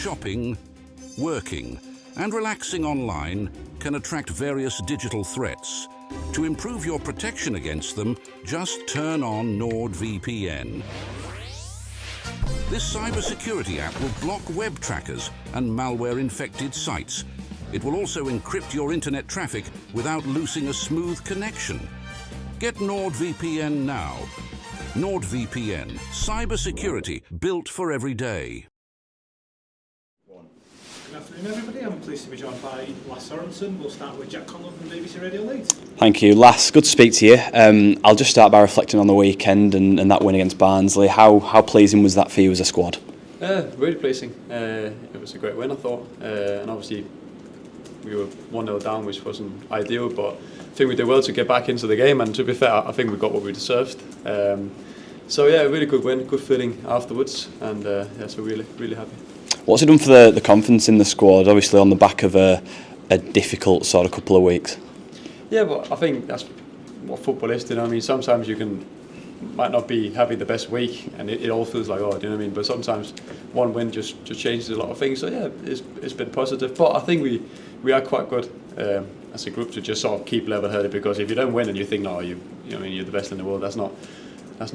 Shopping, working, and relaxing online can attract various digital threats. To improve your protection against them, just turn on NordVPN. This cybersecurity app will block web trackers and malware-infected sites. It will also encrypt your internet traffic without losing a smooth connection. Get NordVPN now. NordVPN, cybersecurity built for every day. Good afternoon, everybody. I'm pleased to be joined by Lasse Sorensen. We'll start with Jack Conlon from BBC Radio Leeds. Thank you, Lasse. Good to speak to you. I'll just start by reflecting on the weekend and that win against Barnsley. How pleasing was that for you as a squad? Really pleasing. It was a great win, I thought. And obviously, we were 1-0 down, which wasn't ideal, but I think we did well to get back into the game. And to be fair, I think we got what we deserved. So yeah, a really good win, good feeling afterwards, and so really happy. What's it done for the confidence in the squad, obviously on the back of a difficult sort of couple of weeks? Yeah, but I think that's what football is, you know what I mean? Sometimes you might not be having the best week and it all feels like, oh, do you know what I mean? But sometimes one win just changes a lot of things. So yeah, it's been positive. But I think we are quite good as a group to just sort of keep level-headed, because if you don't win and you think, no, you know what I mean, you're the best in the world, that's not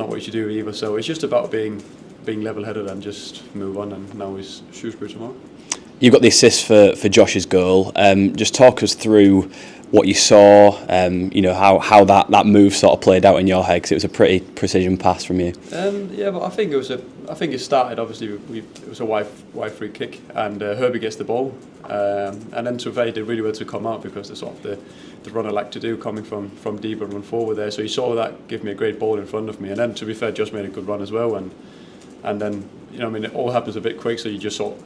what you should do either. So it's just about being level-headed and just move on, and now it's Shrewsbury tomorrow. You got the assist for Josh's goal. Just talk us through what you saw, how that move sort of played out in your head, because it was a pretty precision pass from you. Yeah, but I think it started, obviously, it was a wide free kick, and Herbie gets the ball, and then Trevay did really well to come out, because the sort of the run I like to do coming from deep and run forward there. So he saw that, give me a great ball in front of me, and then to be fair, Josh made a good run as well, and then, you know, I mean, it all happens a bit quick, so you just sort of,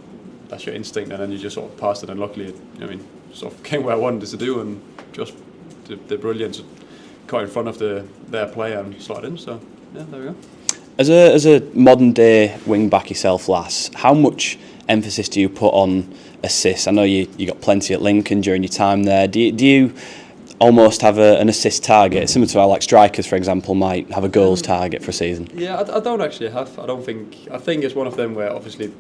that's your instinct, and then you just sort of passed it, and luckily, you know, I mean, sort of came where I wanted it to do, and just the brilliance got in front of their player and slotted in. So yeah, there we go. As a modern day wing back yourself, Lasse, how much emphasis do you put on assists? I know you got plenty at Lincoln during your time there. Do you almost have an assist target, similar to how like strikers, for example, might have a goals target for a season? Yeah, I don't actually have. I think it's one of them where obviously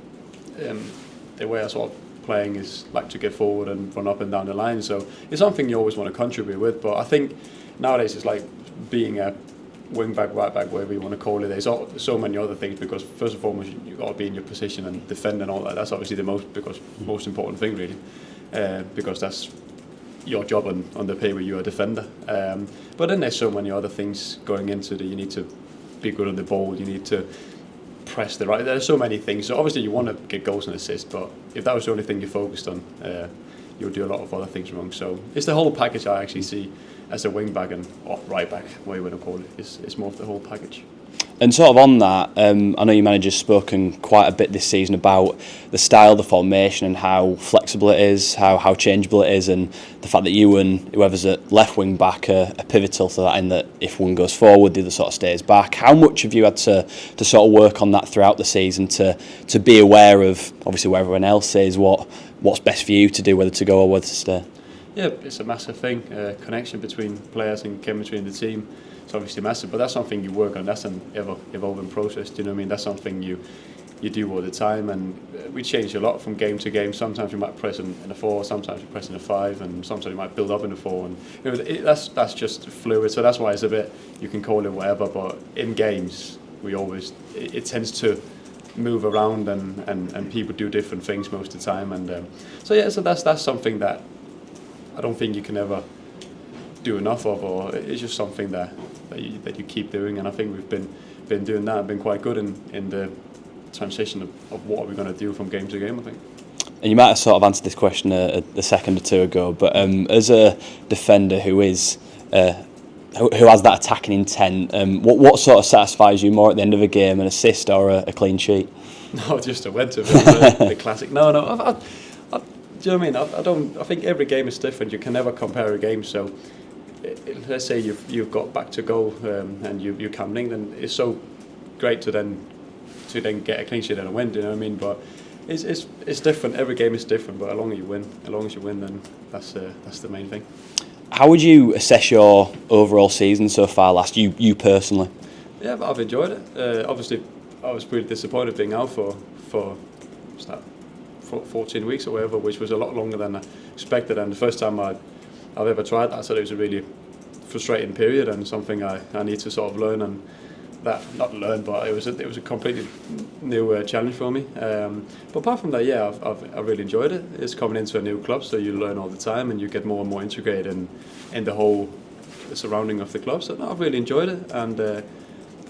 the way I sort of playing is like to get forward and run up and down the line. So it's something you always want to contribute with. But I think nowadays it's like being a wing back, right back, whatever you want to call it. There's so many other things, because first and foremost you've got to be in your position and defend and all that. That's obviously the most important thing, really, because that's your job on the pay where you're a defender. But then there's so many other things going into you need to be good on the ball, you need to press the right. There's so many things. So obviously you want to get goals and assists, but if that was the only thing you focused on, you'll do a lot of other things wrong. So it's the whole package I actually see as a wing back or right back, whatever you want to call it. It's more of the whole package. And sort of on that, I know your manager's spoken quite a bit this season about the style, the formation, and how flexible it is, how changeable it is, and the fact that you and whoever's at left wing back are pivotal to that, in that if one goes forward, the other sort of stays back. How much have you had to sort of work on that throughout the season to be aware of, obviously, where everyone else is, what's best for you to do, whether to go or whether to stay? Yeah, it's a massive thing. Connection between players and chemistry in the team. It's obviously massive, but that's something you work on. That's an ever-evolving process. Do you know what I mean? That's something you do all the time, and we change a lot from game to game. Sometimes we might press in a 4, sometimes we press in a 5, and sometimes we might build up in a 4. And you know, that's just fluid. So that's why it's a bit, you can call it whatever, but in games it tends to move around, and people do different things most of the time. And so that's something that I don't think you can ever do enough of, or it's just something that you keep doing, and I think we've been doing that and been quite good in the transition of what are we going to do from game to game, I think. And you might have sort of answered this question a second or two ago, but as a defender who has that attacking intent, what sort of satisfies you more at the end of a game, an assist or a clean sheet? No, just a win to the classic. No, do you know what I mean? I think every game is different. You can never compare a game. So let's say you've got back to goal and you come in, then it's so great to then get a clean sheet and a win. Do you know what I mean? But it's different. Every game is different. But as long as you win, then that's the main thing. How would you assess your overall season so far, Lasse? You personally? Yeah, but I've enjoyed it. Obviously, I was pretty disappointed being out for 14 weeks or whatever, which was a lot longer than I expected. And the first time I've ever tried that, so it was a really frustrating period and something I need to sort of learn, and that not learn, but it was a completely new challenge for me. But apart from that, yeah, I've really enjoyed it. It's coming into a new club, so you learn all the time and you get more and more integrated in the whole surrounding of the club. So no, I've really enjoyed it, and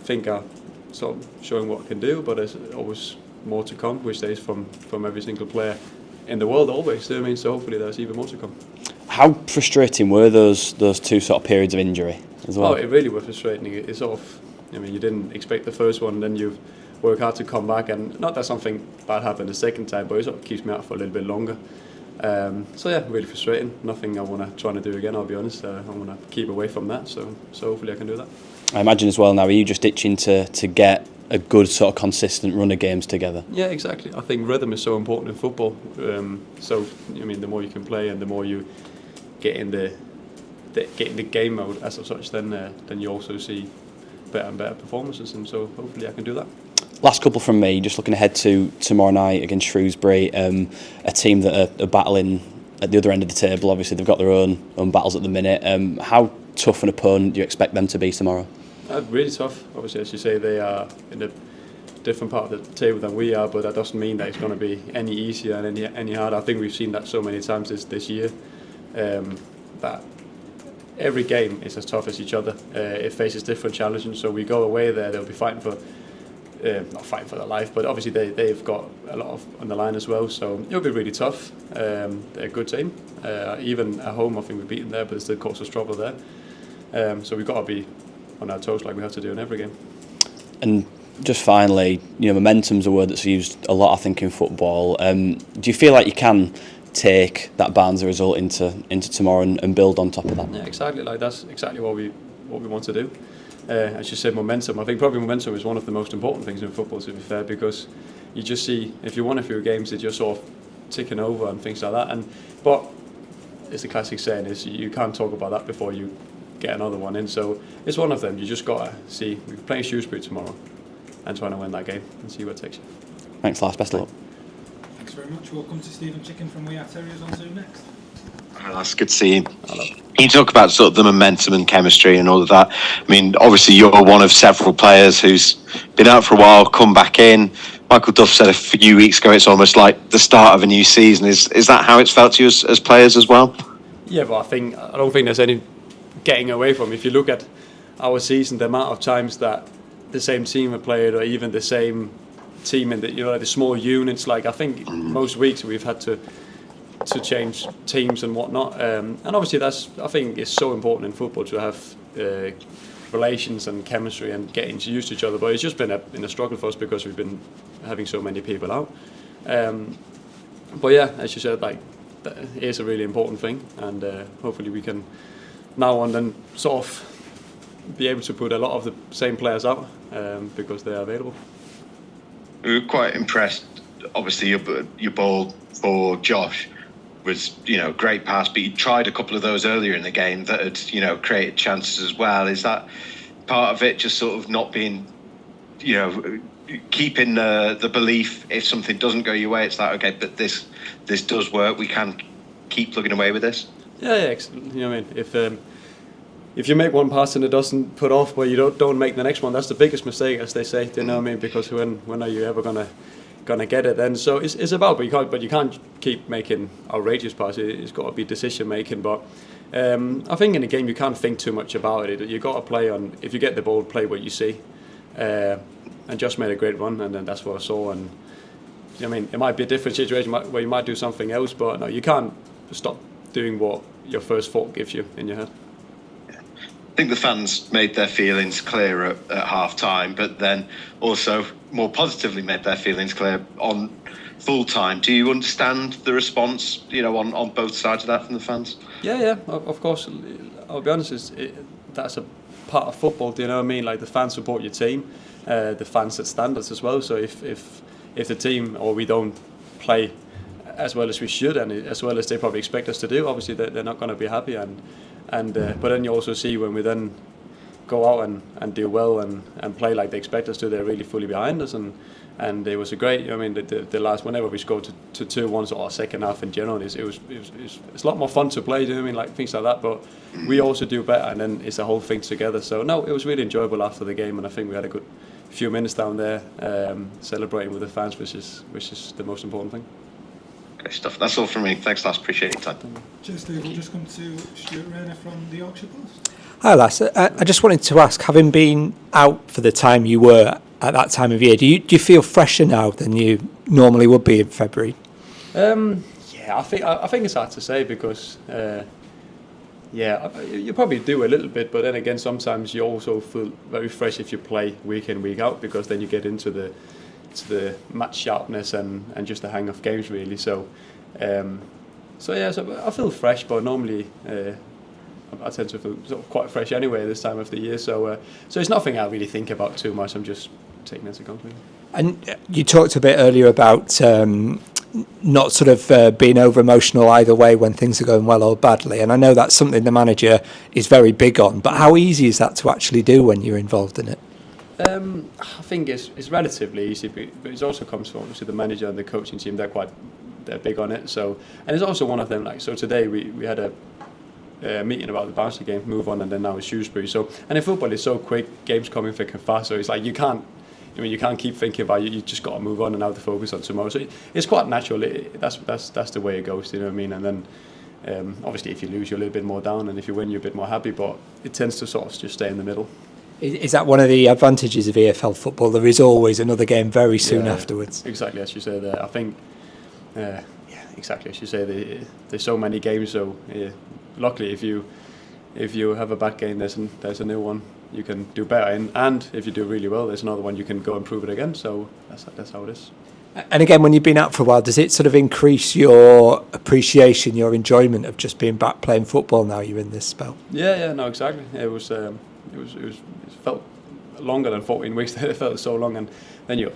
think I'm sort of showing what I can do. But there's always more to come, which there is from every single player in the world always. I mean, so hopefully there's even more to come. How frustrating were those two sort of periods of injury as well? Oh, it really was frustrating. It sort of, I mean, you didn't expect the first one, then you work hard to come back, and not that something bad happened the second time, but it sort of keeps me out for a little bit longer. So yeah, really frustrating. Nothing I want to try to do again, I'll be honest. I want to keep away from that, so hopefully I can do that. I imagine as well now, are you just itching to get a good sort of consistent run of games together? Yeah, exactly. I think rhythm is so important in football. So I mean, the more you can play and the more you get in the game mode as such, then you also see better and better performances, and so hopefully I can do that. Last couple from me, just looking ahead to tomorrow night against Shrewsbury, a team that are battling at the other end of the table. Obviously they've got their own battles at the minute. How tough an opponent do you expect them to be tomorrow? Really tough. Obviously, as you say, they are in a different part of the table than we are, but that doesn't mean that it's going to be any easier and any harder. I think we've seen that so many times this year, that every game is as tough as each other. It faces different challenges, so we go away there, they'll be fighting for, not fighting for their life, but obviously they've got a lot on the line as well, so it'll be really tough. They're a good team. Even at home, I think we've beaten there, but it still causes us trouble there. So we've got to be on our toes like we have to do in every game. And just finally, momentum's a word that's used a lot, I think, in football. Do you feel like you can take that Barnsley result into tomorrow and build on top of that? Yeah, exactly. Like that's exactly what we want to do. As you said, momentum. I think probably momentum is one of the most important things in football, to be fair, because you just see if you won a few games, it's just sort of ticking over and things like that. But it's the classic saying is you can't talk about that before you get another one in. So it's one of them. You just got to see. We're playing Shrewsbury tomorrow and trying to win that game and see where it takes you. Thanks, Lars. Best of luck. Thanks very much. Welcome to Stephen Chicken from We Are Terriers on Zoom next. That's good to see you. Hello. Can you talk about sort of the momentum and chemistry and all of that? I mean, obviously you're one of several players who's been out for a while, come back in. Michael Duff said a few weeks ago it's almost like the start of a new season. Is that how it's felt to you as players as well? Yeah, but I don't think there's any getting away from. If you look at our season, the amount of times that the same team have played, or even the same team in the small units, like I think most weeks we've had to change teams and whatnot, and obviously I think it's so important in football to have relations and chemistry and getting used to each other. But it's just been a struggle for us because we've been having so many people out. But yeah, as you said, like that is a really important thing, and hopefully we can now and then sort of be able to put a lot of the same players out because they are available. We were quite impressed. Obviously, your ball for Josh was, great pass, but you tried a couple of those earlier in the game that had, created chances as well. Is that part of it, just sort of not being, keeping the belief if something doesn't go your way, it's like, okay, but this does work, we can keep plugging away with this? Yeah, you know what I mean? If you make one pass and it doesn't put off, well, you don't make the next one. That's the biggest mistake, as they say. Do you know what I mean? Because when are you ever gonna get it then? So it's about, but you can't keep making outrageous passes. It's got to be decision making. But I think in a game you can't think too much about it. You got to play on. If you get the ball, play what you see. And Josh made a great run, and then that's what I saw. And I mean, it might be a different situation where you might do something else, but no, you can't stop doing what your first thought gives you in your head. I think the fans made their feelings clear at half time, but then also more positively made their feelings clear on full time. Do you understand the response, on both sides of that from the fans? Yeah, of course. I'll be honest, that's a part of football. Do you know what I mean? Like the fans support your team, the fans set standards as well. So if the team or we don't play as well as we should and as well as they probably expect us to do, obviously they're not going to be happy. But then you also see when we then go out and do well and play like they expect us to, they're really fully behind us, and And it was a great. I mean, the last whenever we scored to 2-1 or second half in general, it's a lot more fun to play. Do you know what I mean, like things like that? But we also do better, and then it's a whole thing together. So no, it was really enjoyable after the game, and I think we had a good few minutes down there celebrating with the fans, which is the most important thing. Great stuff. That's all from me. Thanks, Lasse. Appreciate your time. Cheers, Steve. We'll just come to Stuart Rayner from the Yorkshire Post. Hi, Lasse. I just wanted to ask, having been out for the time you were at that time of year, do you feel fresher now than you normally would be in February? Yeah, I think it's hard to say because you probably do a little bit, but then again, sometimes you also feel very fresh if you play week in, week out, because then you get into the match sharpness and just the hang of games really. So I feel fresh, but normally I tend to feel sort of quite fresh anyway this time of the year. So it's nothing I really think about too much. I'm just taking it as a compliment. And you talked a bit earlier about not sort of being over emotional either way when things are going well or badly, and I know that's something the manager is very big on, but how easy is that to actually do when you're involved in it? I think it's relatively easy, but it also comes from obviously the manager and the coaching team. They're big on it. So, and it's also one of them. Like, so today we had a meeting about the Barnsley game, move on, and then now it's Shrewsbury. So, and in football it's so quick, games coming thick and fast. So it's like you can't keep thinking about it. You just got to move on and now to focus on tomorrow. So it's quite natural. That's the way it goes. You know what I mean? And then obviously if you lose, you're a little bit more down, and if you win, you're a bit more happy. But it tends to sort of just stay in the middle. Is that one of the advantages of EFL football? There is always another game very soon afterwards. Exactly as you say there. I think, exactly as you say. There's so many games. So luckily, if you have a bad game, there's a new one you can do better in, and if you do really well, there's another one you can go improve it again. So that's how it is. And again, when you've been out for a while, does it sort of increase your appreciation, your enjoyment of just being back playing football now you're in this spell? Yeah, no, exactly. It felt longer than 14 weeks. It felt so long, and then you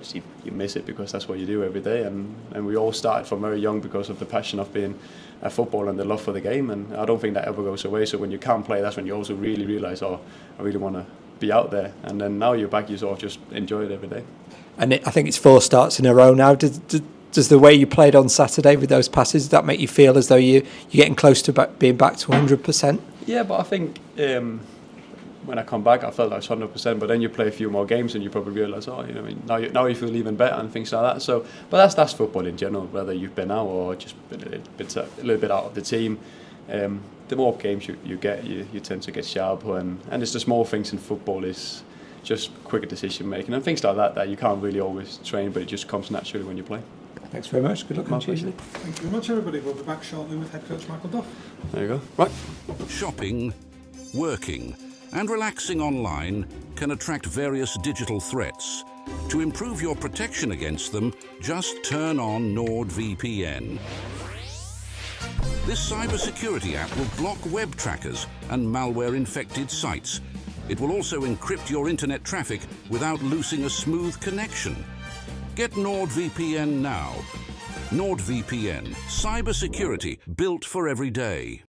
miss it because that's what you do every day. And we all started from very young because of the passion of being a footballer and the love for the game. And I don't think that ever goes away. So when you can't play, that's when you also really realise, I really want to be out there. And then now you're back, you sort of just enjoy it every day. And I think it's 4 starts in a row now. Does the way you played on Saturday with those passes, does that make you feel as though you're getting close to being back to 100%? Yeah, but I think when I come back, I felt like 100%. But then you play a few more games and you probably realise, now you feel even better and things like that. So, but that's football in general, whether you've been out or just been a little bit out of the team. The more games you get, you tend to get sharper, and it's the small things in football is just quicker decision making and things like that you can't really always train, but it just comes naturally when you play. Thanks very much. Good luck on Tuesday. Thank you very much, everybody. We'll be back shortly with head coach Michael Duff. There you go. Right. Shopping, working, and relaxing online can attract various digital threats. To improve your protection against them, just turn on NordVPN. This cybersecurity app will block web trackers and malware-infected sites. It will also encrypt your internet traffic without losing a smooth connection. Get NordVPN now. NordVPN, cybersecurity built for every day.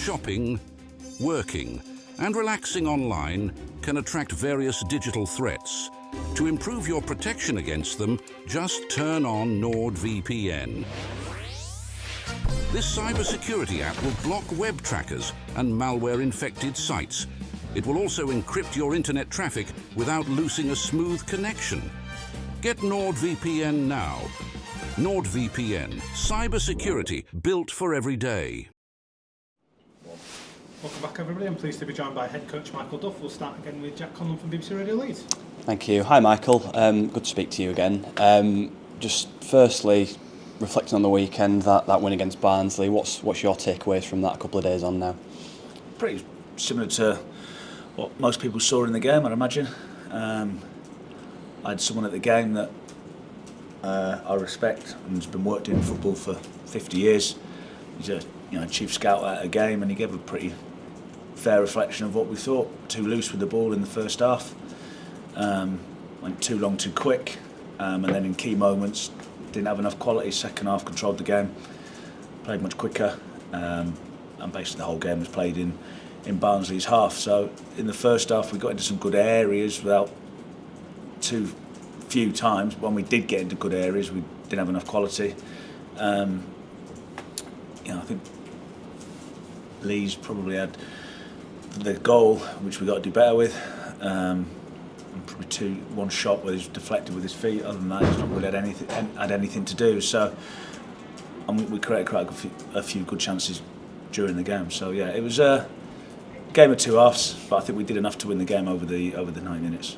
shopping, working, and relaxing online can attract various digital threats. To improve your protection against them, just turn on NordVPN. This cybersecurity app will block web trackers and malware-infected sites. It will also encrypt your internet traffic without losing a smooth connection. Get NordVPN now. NordVPN, cybersecurity built for every day. Welcome back, everybody. I'm pleased to be joined by head coach Michael Duff. We'll start again with Jack Conlon from BBC Radio Leeds. Thank you. Hi, Michael. Good to speak to you again. Just firstly, reflecting on the weekend, that win against Barnsley, what's your takeaways from that a couple of days on now? Pretty similar to what most people saw in the game, I'd imagine. I had someone at the game that I respect and has been worked in football for 50 years. He's a chief scout at a game, and he gave a pretty fair reflection of what we thought. Too loose with the ball in the first half, went too long too quick, and then in key moments didn't have enough quality. Second half controlled the game, played much quicker, and basically the whole game was played in Barnsley's half. So in the first half we got into some good areas without too few times. When we did get into good areas, we didn't have enough quality. I think Lee's probably had the goal, which we got to do better with. And probably one shot where he's deflected with his feet. Other than that, he's not really had anything to do. So, and we created quite a few good chances during the game. So yeah, it was a game of two halves, but I think we did enough to win the game over the 9 minutes.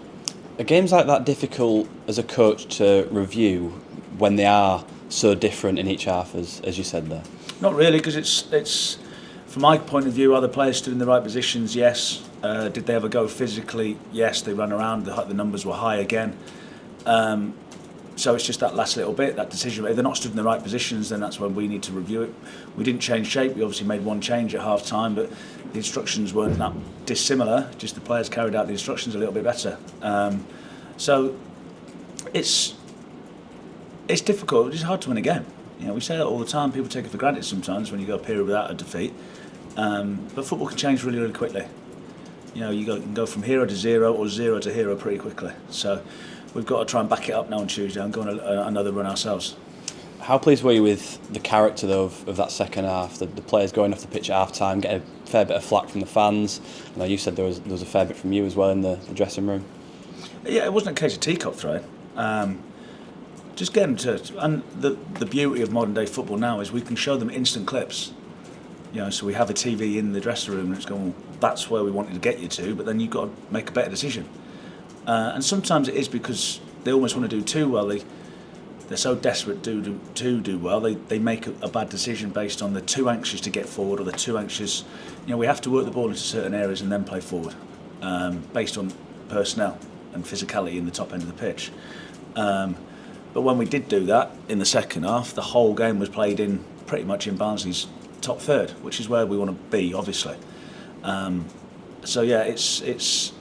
Are games like that difficult as a coach to review when they are so different in each half, as you said there? Not really, because it's from my point of view, are the players stood in the right positions? Yes. Did they have a go physically? Yes. They ran around. The numbers were high again. So it's just that last little bit, that decision. If they're not stood in the right positions, then that's when we need to review it. We didn't change shape. We obviously made one change at half time, but the instructions weren't that dissimilar. Just the players carried out the instructions a little bit better. So it's difficult. It's hard to win a game. We say that all the time. People take it for granted sometimes when you go a period without a defeat. But football can change really, really quickly. You can go from 0 to 0 or 0 to hero pretty quickly. So we've got to try and back it up now on Tuesday and go on another run ourselves. How pleased were you with the character though of that second half? The players going off the pitch at half time, getting a fair bit of flack from the fans. I know you said there was a fair bit from you as well in the dressing room. Yeah, it wasn't a case of teacup throwing. Just get them to, and the beauty of modern day football now is we can show them instant clips. So we have a TV in the dressing room and it's going, well, that's where we wanted to get you to, but then you've got to make a better decision. And sometimes it is because they almost want to do too well. They're so desperate to do well, they make a bad decision based on they're too anxious to get forward or they're too anxious. We have to work the ball into certain areas and then play forward, based on personnel and physicality in the top end of the pitch. But when we did do that in the second half, the whole game was played in pretty much in Barnsley's top third, which is where we want to be, obviously. So yeah, it's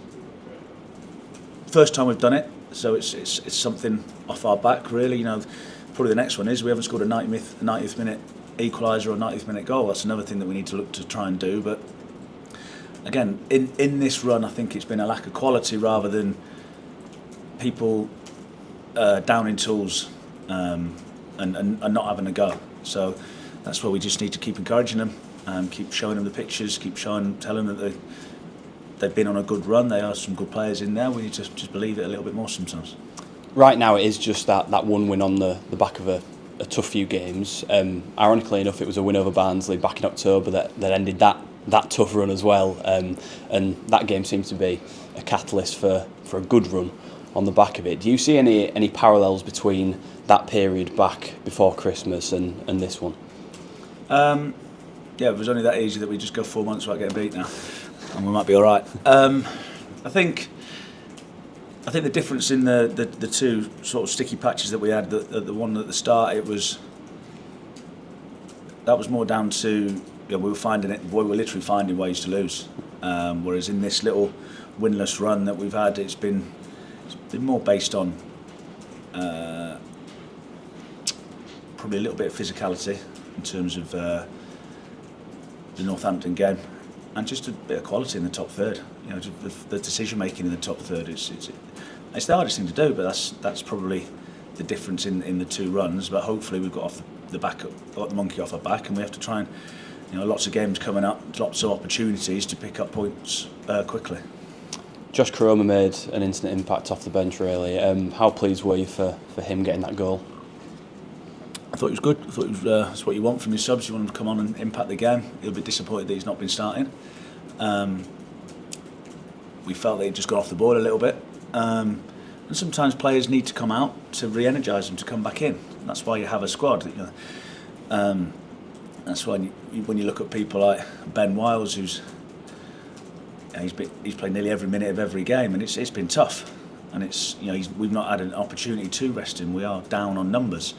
first time we've done it, so it's something off our back, really. Probably the next one is we haven't scored a 90th minute equaliser or 90th minute goal. That's another thing that we need to look to try and do. But again, in this run, I think it's been a lack of quality rather than people downing tools and not having a go. So that's where we just need to keep encouraging them, keep showing them the pictures, telling them that they've been on a good run. There are some good players in there. We need to just believe it a little bit more sometimes. Right now, it is just that one win on the back of a tough few games. Ironically enough, it was a win over Barnsley back in October that ended that tough run as well. And that game seems to be a catalyst for a good run on the back of it. Do you see any parallels between that period back before Christmas and this one? Yeah, if it was only that easy that we just go 4 months without getting beat now, and we might be all right. I think the difference in the two sort of sticky patches that we had, the one at the start, that was more down to we were literally finding ways to lose. Whereas in this little winless run that we've had, it's been more based on probably a little bit of physicality in terms of the Northampton game, and just a bit of quality in the top third. You know, the decision making in the top third it's the hardest thing to do, but that's probably the difference in the two runs. But hopefully we've got got the monkey off our back, and we have to try and, you know, lots of games coming up, lots of opportunities to pick up points quickly. Josh Koroma made an instant impact off the bench, really. How pleased were you for him getting that goal? I thought it was good. I thought it was that's what you want from your subs. You want him to come on and impact the game. He'll be disappointed that he's not been starting. We felt that he'd just got off the board a little bit. And sometimes players need to come out to re-energise them, to come back in. And that's why you have a squad. You know. That's why when you look at people like Ben Wiles, who's he's played nearly every minute of every game, and it's been tough. And it's, you know, we've not had an opportunity to rest him. We are down on numbers.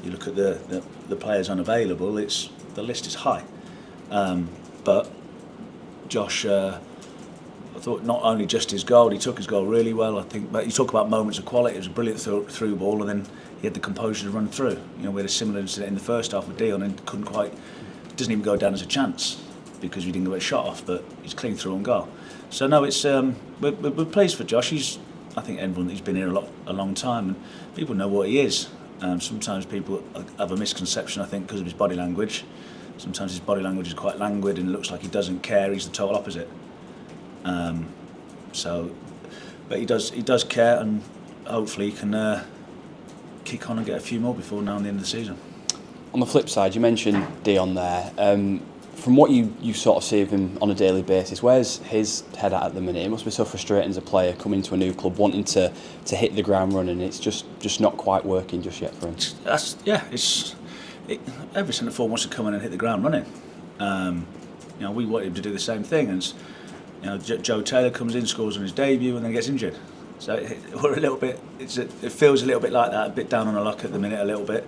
You look at the players unavailable. The list is high. But Josh, I thought not only just his goal, he took his goal really well. I think, but you talk about moments of quality. It was a brilliant through ball, and then he had the composure to run through. You know, we had a similar incident in the first half with Dion, and doesn't even go down as a chance because we didn't get a shot off, but he's clean through on goal. So no, it's we're pleased for Josh. I think he's been here a long time, and people know what he is. Sometimes people have a misconception, I think, because of his body language. Sometimes his body language is quite languid and it looks like he doesn't care. He's the total opposite. But he does care, and hopefully he can kick on and get a few more before now and the end of the season. On the flip side, you mentioned Dion there. From what you sort of see of him on a daily basis, where's his head at the minute? It must be so frustrating as a player coming to a new club, wanting to hit the ground running. It's just not quite working just yet for him. Every centre forward wants to come in and hit the ground running. You know, we want him to do the same thing. And you know, Joe Taylor comes in, scores on his debut, and then gets injured. So we're a little bit. It feels a little bit like that, a bit down on our luck at the minute, a little bit.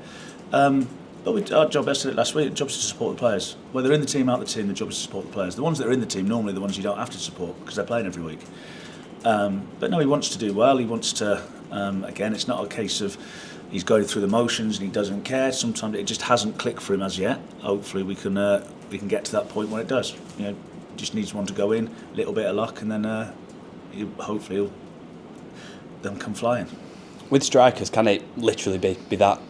But our job, as I said last week, the job is to support the players. Whether they're in the team, out the team, the job is to support the players. The ones that are in the team, normally the ones you don't have to support because they're playing every week. But no, he wants to do well. He wants to, again, it's not a case of he's going through the motions and he doesn't care. Sometimes it just hasn't clicked for him as yet. Hopefully we can get to that point when it does. You know, just needs one to go in, a little bit of luck, and then hopefully they'll come flying. With strikers, can it literally be that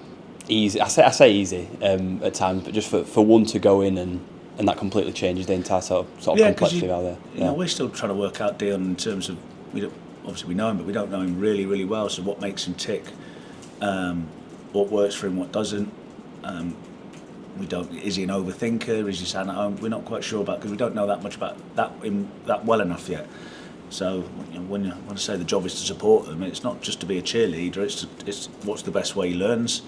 easy? I say easy at times, but just for one to go in and that completely changes the entire sort of complexity out there. You know, we're still trying to work out Dion in terms of, obviously we know him, but we don't know him really, really well. So what makes him tick? What works for him? What doesn't? We don't. Is he an overthinker? Is he sat at home? We're not quite sure about, because we don't know that much about that well enough yet. So you know, when I say the job is to support them, it's not just to be a cheerleader. It's what's the best way he learns.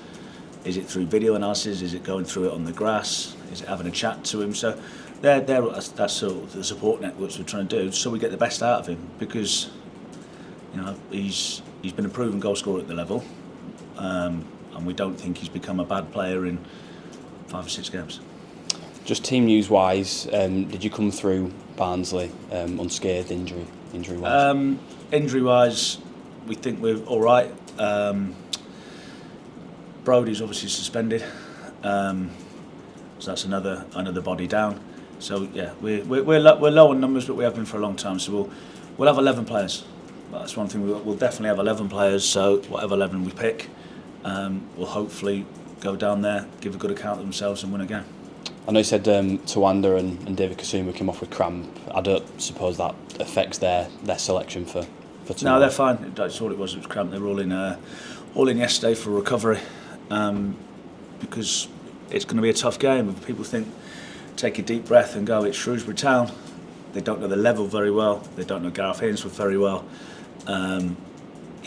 Is it through video analysis? Is it going through it on the grass? Is it having a chat to him? So that's sort of the support networks we're trying to do, so we get the best out of him, because you know he's been a proven goal scorer at the level, and we don't think he's become a bad player in 5 or 6 games. Just team news wise, did you come through Barnsley unscathed injury wise? Injury wise, we think we're all right. Brody's obviously suspended, so that's another body down. So yeah, we're low on numbers, but we have been for a long time. So we'll have 11 players. That's one thing. We'll definitely have 11 players. So whatever 11 we pick, we'll hopefully go down there, give a good account of themselves, and win a game. I know you said Tawanda and David Kasuma came off with cramp. I don't suppose that affects their selection for tomorrow. No, they're fine. That's all it was. It was cramp. They were all in yesterday for recovery. Because it's going to be a tough game. If people take a deep breath and go, it's Shrewsbury Town. They don't know the level very well. They don't know Gareth Ainsworth very well. You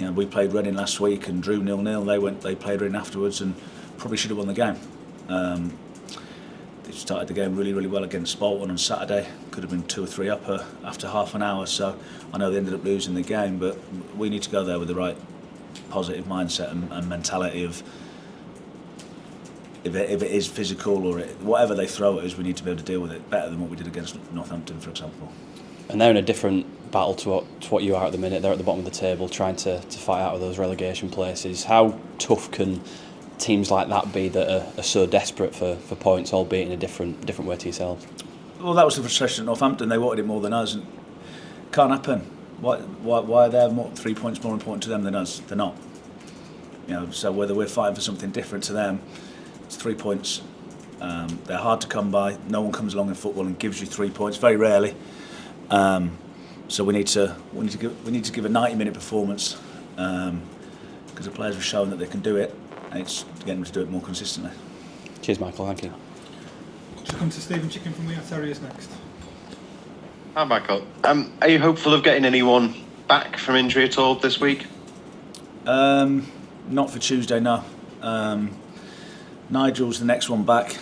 know, we played Reading last week and drew 0-0. They played Reading afterwards and probably should have won the game. They started the game really, really well against Bolton on Saturday. Could have been 2 or 3 up after half an hour. So I know they ended up losing the game, but we need to go there with the right positive mindset and mentality of, if it is physical or whatever they throw at us, we need to be able to deal with it better than what we did against Northampton, for example. And they're in a different battle to what you are at the minute. They're at the bottom of the table trying to fight out of those relegation places. How tough can teams like that be that are so desperate for points, albeit in a different way to yourselves? Well, that was the frustration at Northampton. They wanted it more than us, and can't happen. Why are they more 3 points more important to them than us? They're not. So whether we're fighting for something different to them, it's 3 points. They're hard to come by. No one comes along in football and gives you 3 points. Very rarely. So we need to give a 90-minute performance because the players have shown that they can do it, and it's getting them to do it more consistently. Cheers, Michael. Thank you. Should come to Stephen Chicken from the Terriers next. Hi, Michael. Are you hopeful of getting anyone back from injury at all this week? Not for Tuesday, no. Nigel's the next one back.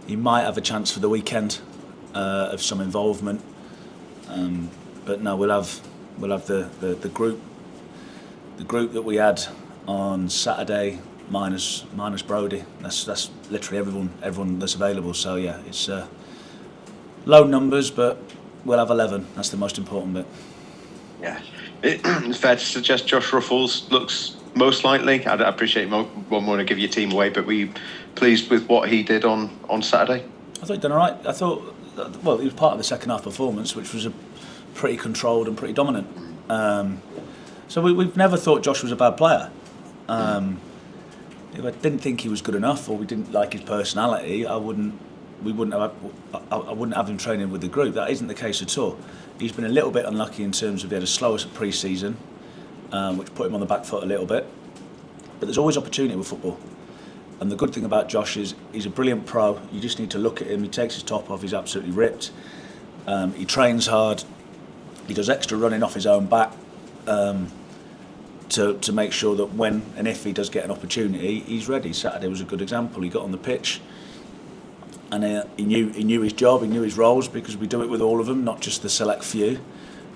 He might have a chance for the weekend of some involvement, but no, we'll have the group that we had on Saturday minus Brodie. That's literally everyone that's available. So yeah, it's low numbers, but we'll have 11. That's the most important bit. Yeah, it's fair to suggest Josh Ruffles looks most likely. I appreciate you won't want to give your team away, but were you pleased with what he did on Saturday? I thought he'd done all right. I thought, well, he was part of the second half performance, which was a pretty controlled and pretty dominant. So we've never thought Josh was a bad player. If I didn't think he was good enough, or we didn't like his personality, I wouldn't have him training with the group. That isn't the case at all. He's been a little bit unlucky in terms of he had a slower pre-season, which put him on the back foot a little bit. But there's always opportunity with football. And the good thing about Josh is he's a brilliant pro. You just need to look at him. He takes his top off. He's absolutely ripped. He trains hard. He does extra running off his own back to make sure that when and if he does get an opportunity, he's ready. Saturday was a good example. He got on the pitch and he knew his job. He knew his roles, because we do it with all of them, not just the select few.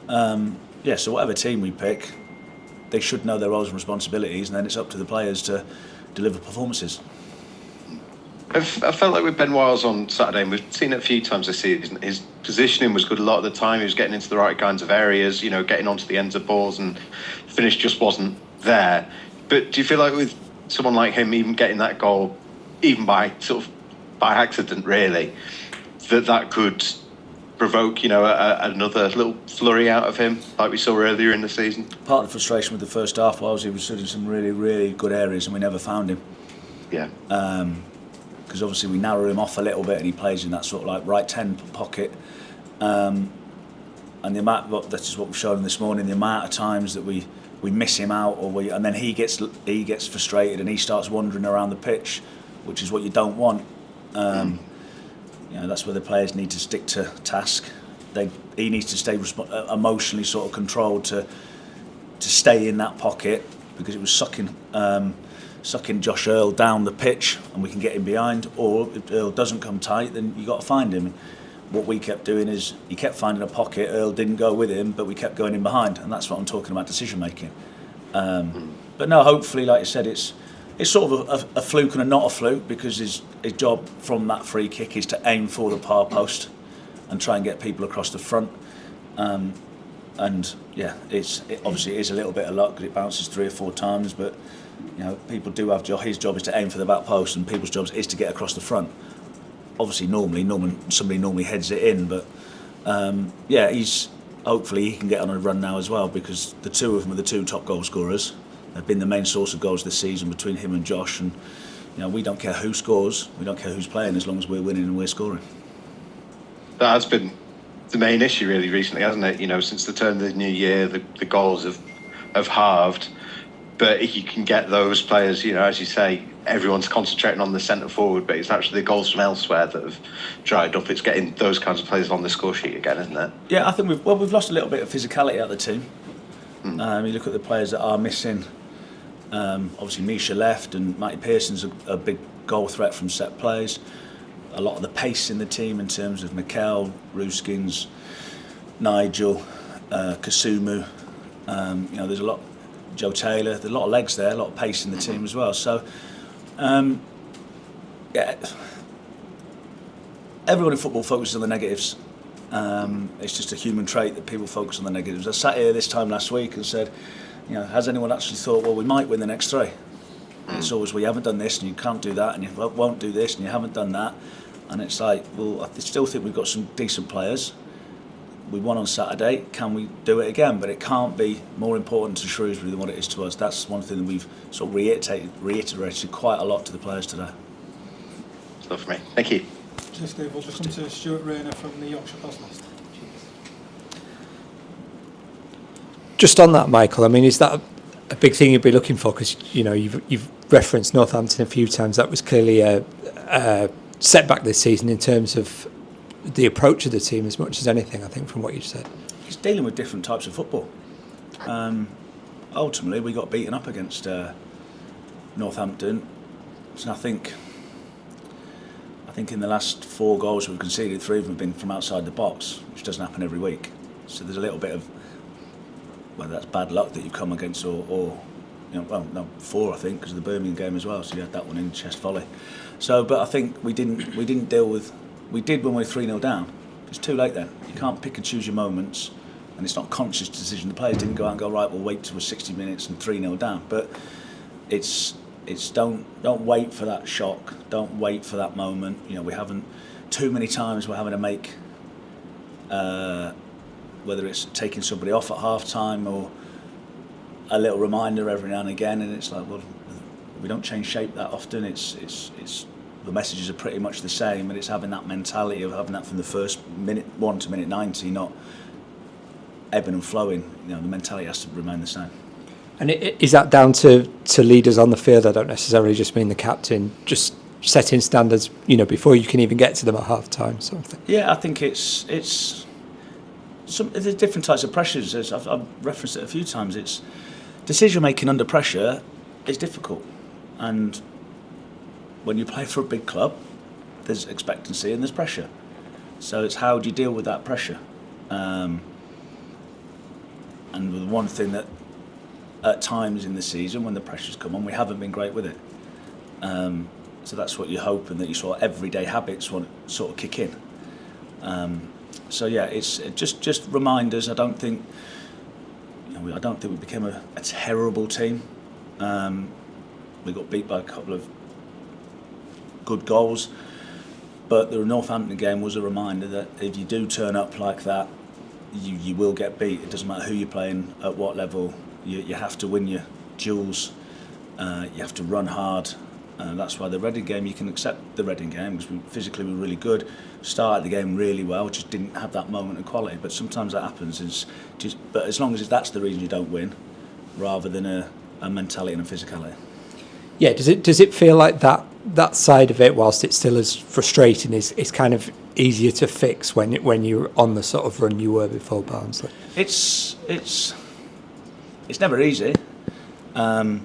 So whatever team we pick, they should know their roles and responsibilities, and then it's up to the players to deliver performances. I felt like with Ben Wiles on Saturday, and we've seen it a few times this season, his positioning was good a lot of the time. He was getting into the right kinds of areas, getting onto the ends of balls, and finish just wasn't there. But do you feel like with someone like him, even getting that goal, even by accident really, that could provoke another little flurry out of him like we saw earlier in the season? Part of the frustration with the first half was he was in some really, really good areas and we never found him. Yeah. Because obviously we narrow him off a little bit and he plays in that sort of like right 10 pocket. And the amount, that's just what we've shown him this morning, the amount of times that we miss him out, and then he gets frustrated and he starts wandering around the pitch, which is what you don't want. That's where the players need to stick to task. He needs to stay emotionally sort of controlled to stay in that pocket, because it was sucking Josh Earl down the pitch and we can get him behind. Or if Earl doesn't come tight, then you got to find him. What we kept doing is he kept finding a pocket. Earl didn't go with him, but we kept going in behind, and that's what I'm talking about, decision making. But no, hopefully, like I said, it's sort of a fluke and a not a fluke, because his job from that free kick is to aim for the par post and try and get people across the front. Obviously it is a little bit of luck because it bounces 3 or 4 times, but people do have his job is to aim for the back post, and people's jobs is to get across the front. Obviously, somebody normally heads it in, but hopefully he can get on a run now as well, because the two of them are the 2 top goal scorers. They've been the main source of goals this season between him and Josh, and we don't care who scores, we don't care who's playing, as long as we're winning and we're scoring. That has been the main issue really recently, hasn't it? Since the turn of the new year, the goals have halved. But if you can get those players, as you say, everyone's concentrating on the centre forward, but it's actually the goals from elsewhere that have dried up. It's getting those kinds of players on the score sheet again, isn't it? Yeah, I think we've lost a little bit of physicality out of the team. You look at the players that are missing. Obviously, Misha left, and Matty Pearson's a big goal threat from set plays. A lot of the pace in the team in terms of Mikel, Ruskins, Nigel, Kasumu. There's a lot. Joe Taylor. There's a lot of legs there, a lot of pace in the team as well. So, everyone in football focuses on the negatives. It's just a human trait that people focus on the negatives. I sat here this time last week and said, has anyone actually thought, well, we might win the next 3? It's always, well, you haven't done this and you can't do that, and you won't do this and you haven't done that. And it's like, well, I still think we've got some decent players. We won on Saturday. Can we do it again? But it can't be more important to Shrewsbury than what it is to us. That's one thing that we've sort of reiterated quite a lot to the players today. Stuff for me. Thank you. Cheers, Steve. We'll just come to Stuart Rayner from the Yorkshire Post last. Just on that, Michael, I mean, is that a big thing you'd be looking for? Because, you know, you've referenced Northampton a few times. That was clearly a setback this season in terms of the approach of the team as much as anything, I think, from what you've said. He's dealing with different types of football. Ultimately, we got beaten up against Northampton. So I think in the last 4 goals we've conceded, 3 of them have been from outside the box, which doesn't happen every week. So there's a little bit of, whether that's bad luck that you come against or you know, well, no, 4 I think because of the Birmingham game as well. So you had that one in chest volley. So, but I think we didn't deal with. We did when we were 3-0 down. It's too late then. You can't pick and choose your moments, and it's not a conscious decision. The players didn't go out and go, right, we'll wait till we're 60 minutes and 3-0 down. But it's don't wait for that shock. Don't wait for that moment. You know, we haven't too many times we're having to make whether it's taking somebody off at half time or a little reminder every now and again, and it's like, well, we don't change shape that often. It's the messages are pretty much the same, and it's having that mentality of having that from the first minute 1 to minute 90, not ebbing and flowing. You know, the mentality has to remain the same. And is that down to leaders on the field? I don't necessarily just mean the captain, just setting standards, you know, before you can even get to them at half time, sort of thing. Yeah, I think it's there's different types of pressures. I've referenced it a few times. It's decision making under pressure is difficult, and when you play for a big club, there's expectancy and there's pressure. So it's how do you deal with that pressure? And the one thing that at times in the season when the pressure's come on, we haven't been great with it. So that's what you're hoping, that your sort of everyday habits want to sort of kick in. So yeah, it's just reminders. I don't think we became a terrible team. We got beat by a couple of good goals, but the Northampton game was a reminder that if you do turn up like that, you will get beat. It doesn't matter who you're playing, at what level. You have to win your duels. You have to run hard. That's why the Reading game, you can accept the Reading game because physically we were really good. Started the game really well, just didn't have that moment of quality. But sometimes that happens. But as long as that's the reason you don't win, rather than a mentality and a physicality. Yeah, does it feel like that side of it, whilst it's still as frustrating, is kind of easier to fix when you're on the sort of run you were before Barnsley? It's never easy, but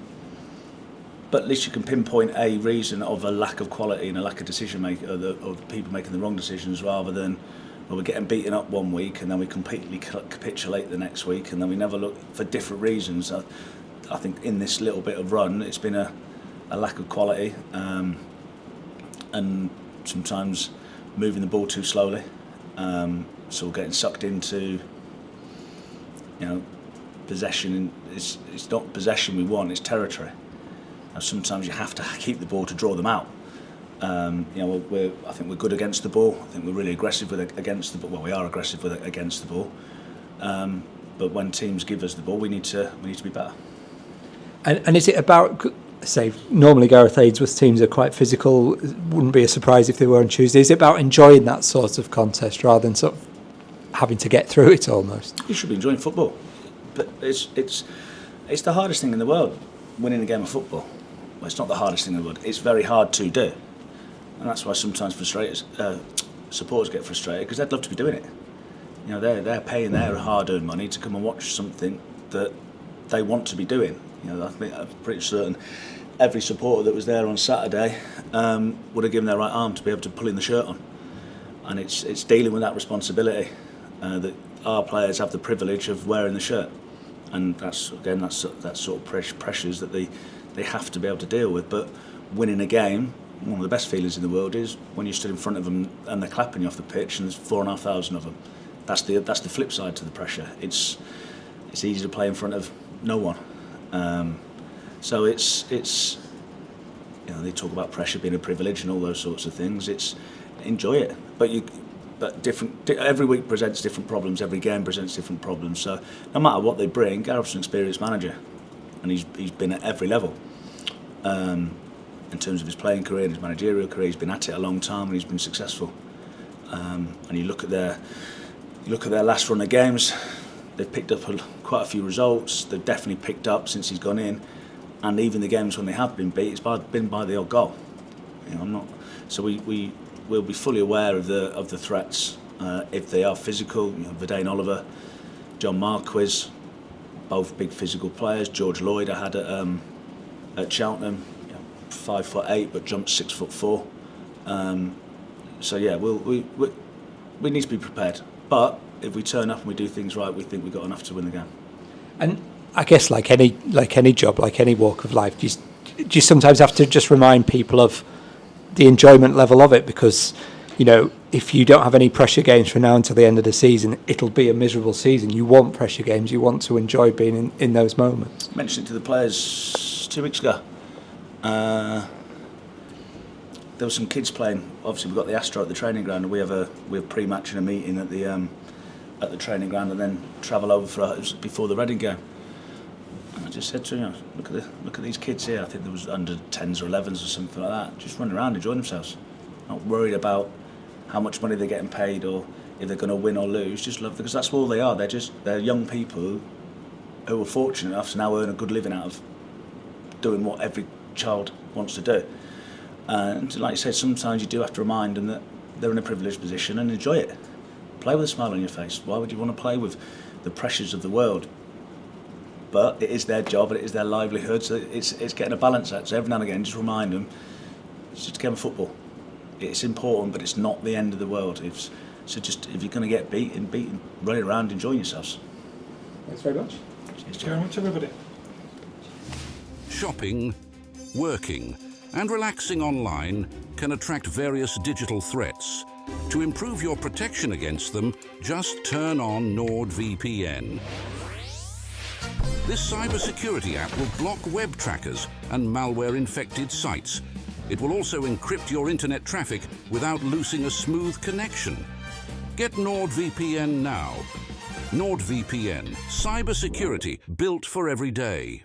at least you can pinpoint a reason of a lack of quality and a lack of decision making, of people making the wrong decisions, rather than, well, we're getting beaten up one week and then we completely capitulate the next week and then we never look for different reasons. I think in this little bit of run, it's been a lack of quality, and sometimes moving the ball too slowly, so we're getting sucked into, you know, possession. It's not possession we want, it's territory. And sometimes you have to keep the ball to draw them out. You know, I think we're good against the ball. I think we're really aggressive against the ball. Well, we are aggressive against the ball. But when teams give us the ball, we need to be better. And is it about, say, normally Gareth Aidsworth's teams are quite physical, it wouldn't be a surprise if they were on Tuesday. Is it about enjoying that sort of contest rather than sort of having to get through it almost? You should be enjoying football. But it's the hardest thing in the world, winning a game of football. Well, it's not the hardest thing in the world, it's very hard to do. And that's why sometimes supporters get frustrated, because they'd love to be doing it. You know, they're paying their hard-earned money to come and watch something that they want to be doing. You know, I'm pretty certain every supporter that was there on Saturday would have given their right arm to be able to pull in the shirt on. And it's dealing with that responsibility that our players have the privilege of wearing the shirt. And that's sort of pressures that they have to be able to deal with. But winning a game, one of the best feelings in the world is when you stood in front of them and they're clapping you off the pitch and there's 4,500 of them. That's the flip side to the pressure. It's easy to play in front of no one. So it's you know, they talk about pressure being a privilege and all those sorts of things. It's enjoy it. But every week presents different problems. Every game presents different problems. So no matter what they bring, Gareth's an experienced manager, and he's been at every level. In terms of his playing career and his managerial career, he's been at it a long time and he's been successful. And you look at their last run of games, they've picked up quite a few results. They've definitely picked up since he's gone in, and even the games when they have been beat, it's been by the odd goal. So we will be fully aware of the threats if they are physical. Verdane Oliver, John Marquis, both big physical players. George Lloyd I had at Cheltenham, 5'8" but jumped 6'4". So yeah, we need to be prepared. But if we turn up and we do things right, we think we've got enough to win the game. And I guess like any job, like any walk of life, do you sometimes have to just remind people of the enjoyment level of it? Because, if you don't have any pressure games from now until the end of the season, it'll be a miserable season. You want pressure games. You want to enjoy being in those moments. I mentioned it to the players 2 weeks ago. There were some kids playing. Obviously, we've got the Astro at the training ground, and we have pre-match and a meeting at the training ground, and then travel over before the Reading game. And I just said to them, look at these kids here. I think there was under 10s or 11s or something like that, just running around enjoying themselves, not worried about how much money they're getting paid or if they're going to win or lose. Just love, because that's all they are. They're young people who are fortunate enough to now earn a good living out of doing what every child wants to do. And like you said, sometimes you do have to remind them that they're in a privileged position and enjoy it. Play with a smile on your face. Why would you want to play with the pressures of the world? But it is their job and it is their livelihood, so it's getting a balance out. So every now and again, just remind them, it's just a game of football. It's important, but it's not the end of the world. If you're going to get beaten, running around, enjoying yourselves. Thanks very much. Thank you very much, everybody. Shopping, working, and relaxing online can attract various digital threats. To improve your protection against them, just turn on NordVPN. This cybersecurity app will block web trackers and malware-infected sites. It will also encrypt your internet traffic without losing a smooth connection. Get NordVPN now. NordVPN, cybersecurity built for every day.